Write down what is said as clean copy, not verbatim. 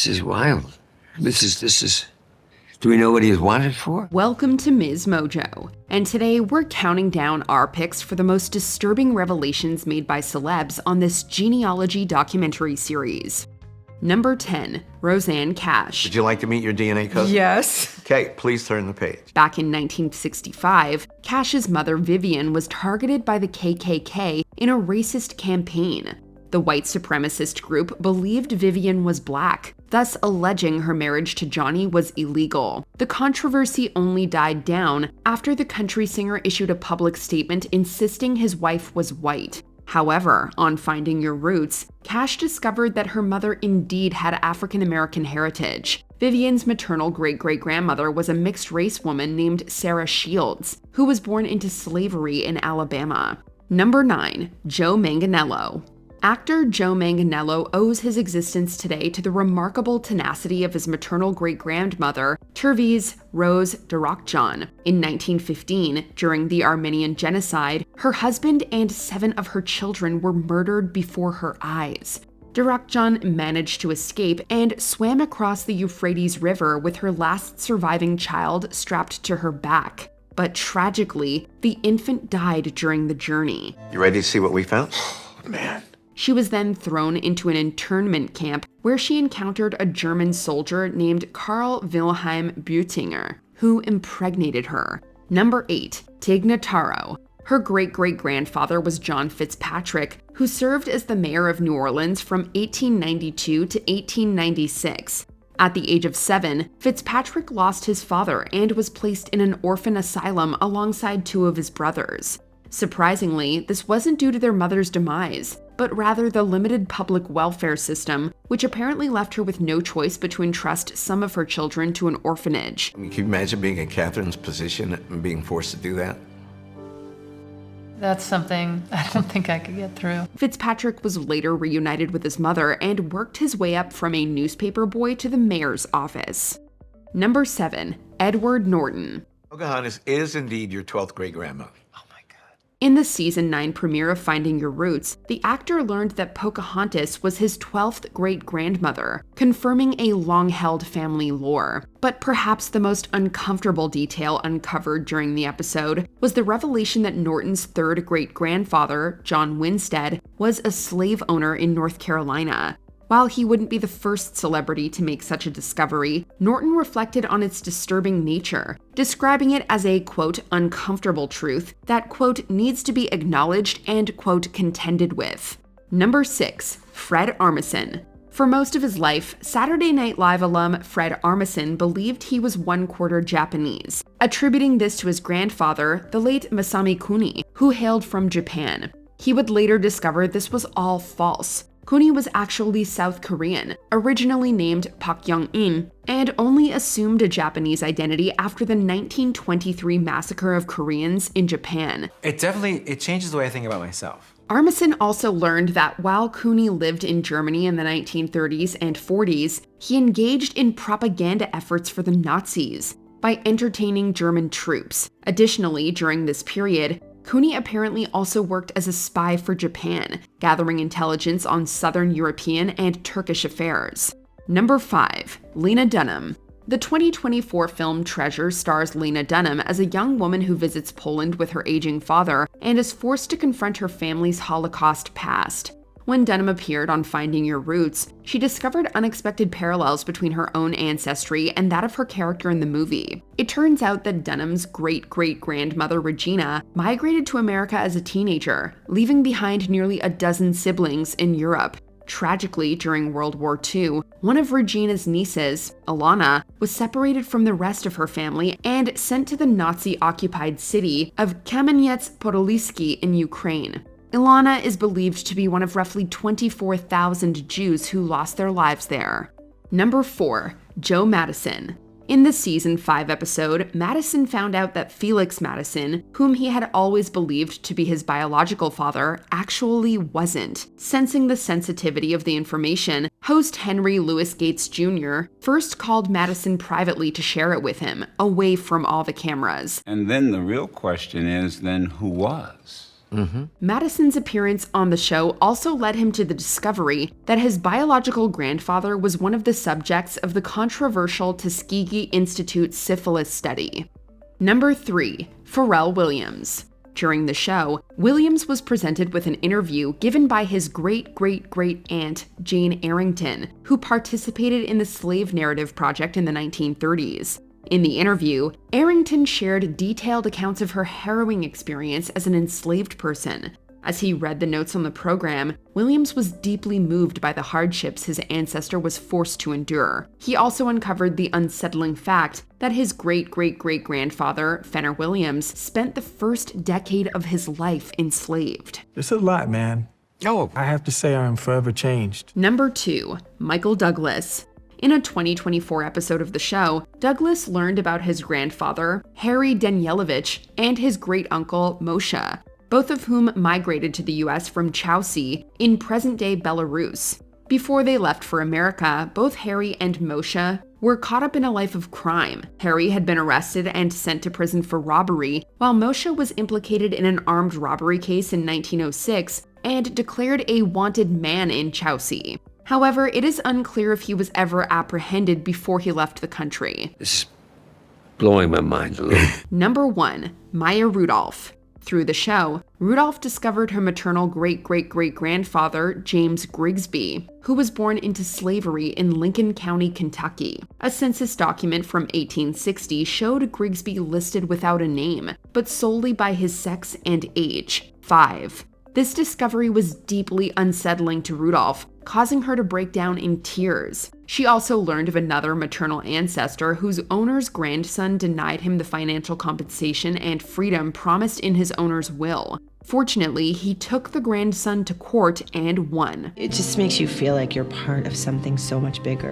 This is wild. This is. Do we know what he is wanted for? Welcome to MsMojo, and today we're counting down our picks for the most disturbing revelations made by celebs on this genealogy documentary series. Number 10, Rosanne Cash. Would you like to meet your DNA cousin? Yes. Okay, please turn the page. Back in 1965, Cash's mother Vivian was targeted by the KKK in a racist campaign. The white supremacist group believed Vivian was black, thus alleging her marriage to Johnny was illegal. The controversy only died down after the country singer issued a public statement insisting his wife was white. However, on finding your roots, Cash discovered that her mother indeed had African American heritage. Vivian's maternal great-great-grandmother was a mixed-race woman named Sarah Shields, who was born into slavery in Alabama. Number 9, Joe Manganiello. Actor Joe Manganiello owes his existence today to the remarkable tenacity of his maternal great-grandmother, Terviz Rose Darakjan. In 1915, during the Armenian Genocide, her husband and 7 of her children were murdered before her eyes. Darakjan managed to escape and swam across the Euphrates River with her last surviving child strapped to her back. But tragically, the infant died during the journey. You ready to see what we found? Man. She was then thrown into an internment camp where she encountered a German soldier named Karl Wilhelm Beutinger, who impregnated her. Number 8, Tig Notaro. Her great-great-grandfather was John Fitzpatrick, who served as the mayor of New Orleans from 1892 to 1896. At the age of 7, Fitzpatrick lost his father and was placed in an orphan asylum alongside 2 of his brothers. Surprisingly, this wasn't due to their mother's demise, but rather the limited public welfare system, which apparently left her with no choice but to entrust some of her children to an orphanage. Can you imagine being in Catherine's position and being forced to do that? That's something I don't think I could get through. Fitzpatrick was later reunited with his mother and worked his way up from a newspaper boy to the mayor's office. Number 7, Edward Norton. Pocahontas is indeed your 12th great-grandmother. In the season 9 premiere of Finding Your Roots, the actor learned that Pocahontas was his 12th great-grandmother, confirming a long-held family lore. But perhaps the most uncomfortable detail uncovered during the episode was the revelation that Norton's 3rd great-grandfather, John Winstead, was a slave owner in North Carolina. While he wouldn't be the first celebrity to make such a discovery, Norton reflected on its disturbing nature, describing it as a, quote, uncomfortable truth that, quote, needs to be acknowledged and, quote, contended with. Number 6, Fred Armisen. For most of his life, Saturday Night Live alum Fred Armisen believed he was 1/4 Japanese, attributing this to his grandfather, the late Masami Kuni, who hailed from Japan. He would later discover this was all false. Kuni was actually South Korean, originally named Pak Young-in, and only assumed a Japanese identity after the 1923 massacre of Koreans in Japan. It changes the way I think about myself. Armisen also learned that while Kuni lived in Germany in the 1930s and 40s, he engaged in propaganda efforts for the Nazis by entertaining German troops. Additionally, during this period, Kuni apparently also worked as a spy for Japan, gathering intelligence on Southern European and Turkish affairs. Number 5, Lena Dunham. The 2024 film Treasure stars Lena Dunham as a young woman who visits Poland with her aging father and is forced to confront her family's Holocaust past. When Dunham appeared on Finding Your Roots, she discovered unexpected parallels between her own ancestry and that of her character in the movie. It turns out that Dunham's great-great-grandmother Regina migrated to America as a teenager, leaving behind nearly a dozen siblings in Europe. Tragically, during World War II, one of Regina's nieces, Alana, was separated from the rest of her family and sent to the Nazi-occupied city of Kamieniec-Podilsky in Ukraine. Ilana is believed to be one of roughly 24,000 Jews who lost their lives there. Number 4, Joe Madison. In the season 5 episode, Madison found out that Felix Madison, whom he had always believed to be his biological father, actually wasn't. Sensing the sensitivity of the information, host Henry Louis Gates Jr. first called Madison privately to share it with him, away from all the cameras. And then the real question is, then who was? Madison's appearance on the show also led him to the discovery that his biological grandfather was one of the subjects of the controversial Tuskegee Institute syphilis study. Number 3. Pharrell Williams. During the show, Williams was presented with an interview given by his great-great-great-aunt, Jane Arrington, who participated in the slave narrative project in the 1930s. In the interview, Arrington shared detailed accounts of her harrowing experience as an enslaved person. As he read the notes on the program, Williams was deeply moved by the hardships his ancestor was forced to endure. He also uncovered the unsettling fact that his great-great-great-grandfather, Fenner Williams, spent the first decade of his life enslaved. It's a lot, man. Oh, I have to say I'm forever changed. Number 2. Michael Douglas. In a 2024 episode of the show, Douglas learned about his grandfather, Harry Danielovich, and his great-uncle, Moshe, both of whom migrated to the US from Chauci in present-day Belarus. Before they left for America, both Harry and Moshe were caught up in a life of crime. Harry had been arrested and sent to prison for robbery, while Moshe was implicated in an armed robbery case in 1906 and declared a wanted man in Chauci. However, it is unclear if he was ever apprehended before he left the country. This is blowing my mind a little. Number 1. Maya Rudolph. Through the show, Rudolph discovered her maternal great-great-great-grandfather, James Grigsby, who was born into slavery in Lincoln County, Kentucky. A census document from 1860 showed Grigsby listed without a name, but solely by his sex and age, 5. This discovery was deeply unsettling to Rudolph, causing her to break down in tears. She also learned of another maternal ancestor whose owner's grandson denied him the financial compensation and freedom promised in his owner's will. Fortunately, he took the grandson to court and won. It just makes you feel like you're part of something so much bigger.